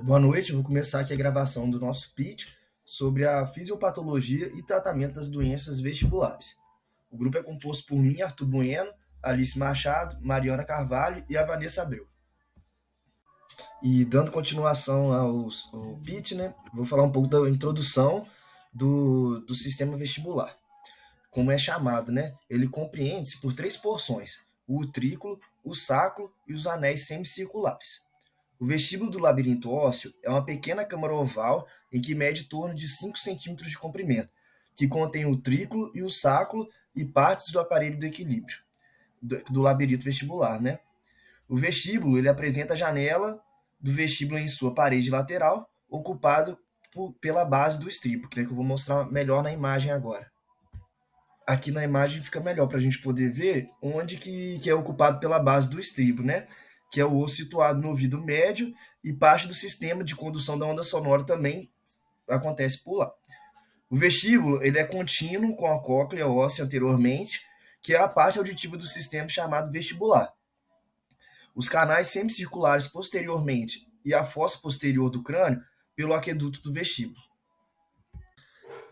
Boa noite, eu vou começar aqui a gravação do nosso pitch sobre a fisiopatologia e tratamento das doenças vestibulares. O grupo é composto por mim, Arthur Bueno, Alice Machado, Mariana Carvalho e a Vanessa Abreu. E dando continuação ao pitch, né, vou falar um pouco da introdução do sistema vestibular. Como é chamado, né? Ele compreende-se por três porções: o utrículo, o sacro e os anéis semicirculares. O vestíbulo do labirinto ósseo é uma pequena câmara oval em que mede em torno de 5 centímetros de comprimento, que contém o trículo e o sacro e partes do aparelho do equilíbrio, do labirinto vestibular, né? O vestíbulo ele apresenta a janela do vestíbulo em sua parede lateral, ocupado pela base do estribo, que é que eu vou mostrar melhor na imagem agora. Aqui na imagem fica melhor para a gente poder ver onde que é ocupado pela base do estribo, né? Que é o osso situado no ouvido médio e parte do sistema de condução da onda sonora também acontece por lá. O vestíbulo ele é contínuo com a cóclea óssea anteriormente, que é a parte auditiva do sistema chamado vestibular. Os canais semicirculares posteriormente e a fossa posterior do crânio pelo aqueduto do vestíbulo.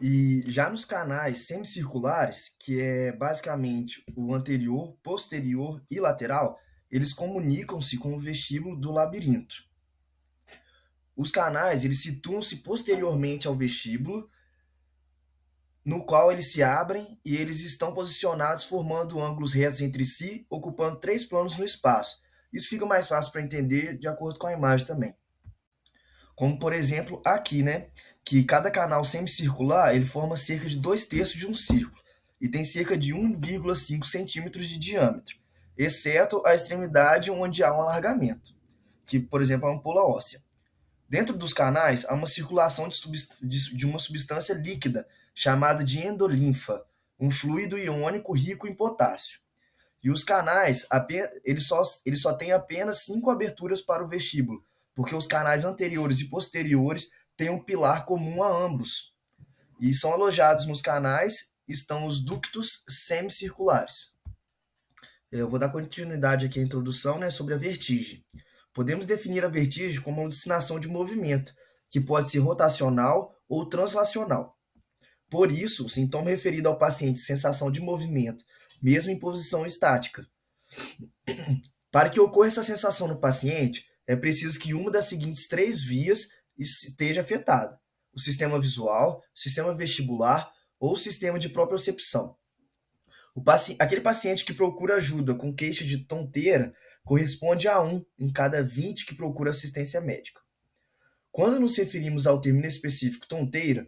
E já nos canais semicirculares, que é basicamente o anterior, posterior e lateral, eles comunicam-se com o vestíbulo do labirinto. Os canais eles situam-se posteriormente ao vestíbulo, no qual eles se abrem e eles estão posicionados formando ângulos retos entre si, ocupando três planos no espaço. Isso fica mais fácil para entender de acordo com a imagem também. Como, por exemplo, aqui, né? Que cada canal semicircular ele forma cerca de 2/3 de um círculo e tem cerca de 1,5 centímetros de diâmetro, exceto a extremidade onde há um alargamento, que, por exemplo, é uma ampola óssea. Dentro dos canais há uma circulação de uma substância líquida chamada de endolinfa, um fluido iônico rico em potássio. E os canais, eles só têm apenas 5 aberturas para o vestíbulo, porque os canais anteriores e posteriores têm um pilar comum a ambos. E são alojados nos canais estão os ductos semicirculares. Eu vou dar continuidade aqui à introdução, né, sobre a vertigem. Podemos definir a vertigem como uma alucinação de movimento, que pode ser rotacional ou translacional. Por isso, o sintoma referido ao paciente sensação de movimento, mesmo em posição estática. Para que ocorra essa sensação no paciente, é preciso que uma das seguintes três vias esteja afetada: o sistema visual, o sistema vestibular ou o sistema de propriocepção. Aquele paciente que procura ajuda com queixa de tonteira corresponde a um em cada 20 que procura assistência médica. Quando nos referimos ao termo específico tonteira,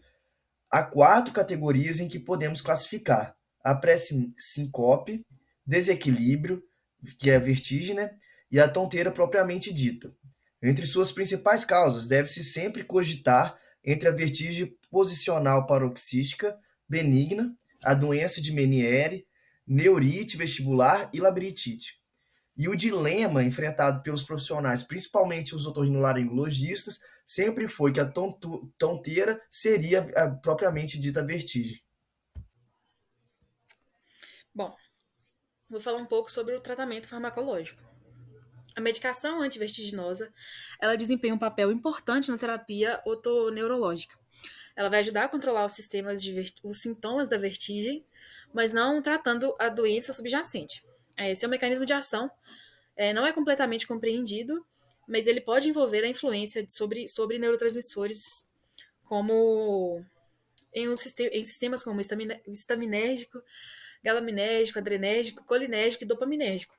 há 4 categorias em que podemos classificar: a pré-sincope, desequilíbrio, que é a vertigem, né? E a tonteira propriamente dita. Entre suas principais causas, deve-se sempre cogitar entre a vertigem posicional paroxística benigna, a doença de Meniere, neurite vestibular e labirintite. E o dilema enfrentado pelos profissionais, principalmente os otorrinolaringologistas, sempre foi que a tonteira seria a propriamente dita vertigem. Bom, vou falar um pouco sobre o tratamento farmacológico. A medicação antivertiginosa, ela desempenha um papel importante na terapia otoneurológica. Ela vai ajudar a controlar os sintomas da vertigem, mas não tratando a doença subjacente. Seu mecanismo de ação não é completamente compreendido, mas ele pode envolver a influência sobre neurotransmissores, como em sistemas como estaminérgico, galaminérgico, adrenérgico, colinérgico e dopaminérgico.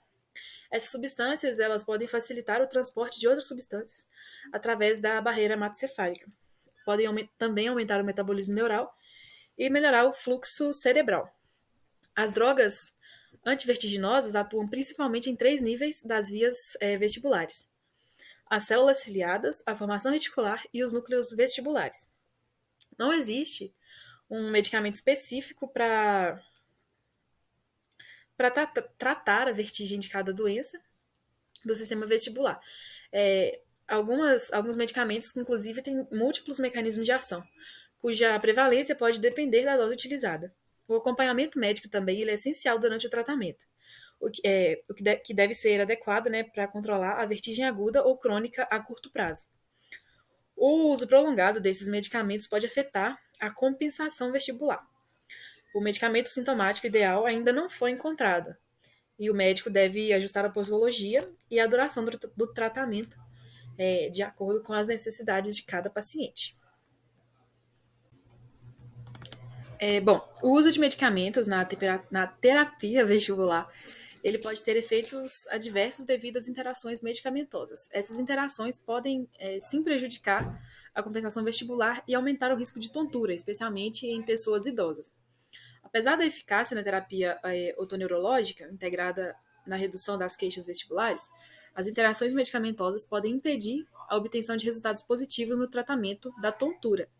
Essas substâncias elas podem facilitar o transporte de outras substâncias através da barreira hematocefálica. Podem também aumentar o metabolismo neural e melhorar o fluxo cerebral. As drogas antivertiginosas atuam principalmente em 3 níveis das vias vestibulares: as células ciliadas, a formação reticular e os núcleos vestibulares. Não existe um medicamento específico para tratar a vertigem de cada doença do sistema vestibular. Alguns medicamentos, inclusive, têm múltiplos mecanismos de ação, cuja prevalência pode depender da dose utilizada. O acompanhamento médico também ele é essencial durante o tratamento, que deve ser adequado, né, para controlar a vertigem aguda ou crônica a curto prazo. O uso prolongado desses medicamentos pode afetar a compensação vestibular. O medicamento sintomático ideal ainda não foi encontrado, e o médico deve ajustar a posologia e a duração do tratamento de acordo com as necessidades de cada paciente. Bom, o uso de medicamentos na terapia vestibular, ele pode ter efeitos adversos devido às interações medicamentosas. Essas interações podem, sim, prejudicar a compensação vestibular e aumentar o risco de tontura, especialmente em pessoas idosas. Apesar da eficácia na terapia otoneurológica, integrada na redução das queixas vestibulares, as interações medicamentosas podem impedir a obtenção de resultados positivos no tratamento da tontura.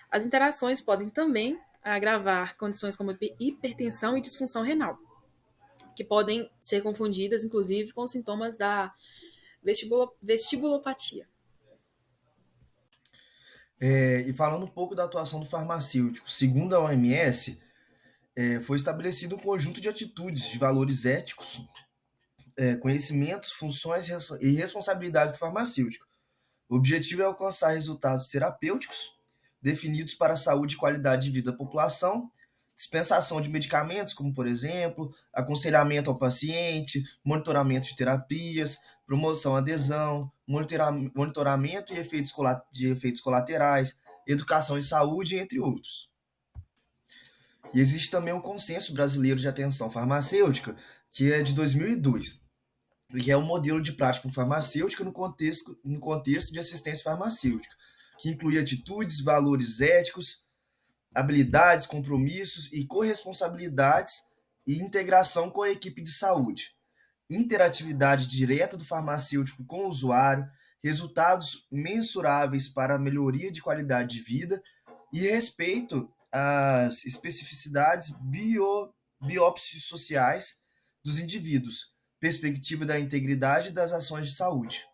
As interações podem também agravar condições como hipertensão e disfunção renal, que podem ser confundidas, inclusive, com sintomas da vestibulopatia. E falando um pouco da atuação do farmacêutico, segundo a OMS, foi estabelecido um conjunto de atitudes, de valores éticos, conhecimentos, funções e responsabilidades do farmacêutico. O objetivo é alcançar resultados terapêuticos definidos para a saúde e qualidade de vida da população, dispensação de medicamentos, como por exemplo, aconselhamento ao paciente, monitoramento de terapias, promoção à adesão, monitoramento de efeitos colaterais, educação e saúde, entre outros. E existe também um consenso brasileiro de atenção farmacêutica, que é de 2002, que é um modelo de prática farmacêutica no contexto de assistência farmacêutica, que inclui atitudes, valores éticos, habilidades, compromissos e corresponsabilidades e integração com a equipe de saúde, interatividade direta do farmacêutico com o usuário, resultados mensuráveis para a melhoria de qualidade de vida e respeito às especificidades biopsicossociais dos indivíduos, perspectiva da integridade das ações de saúde.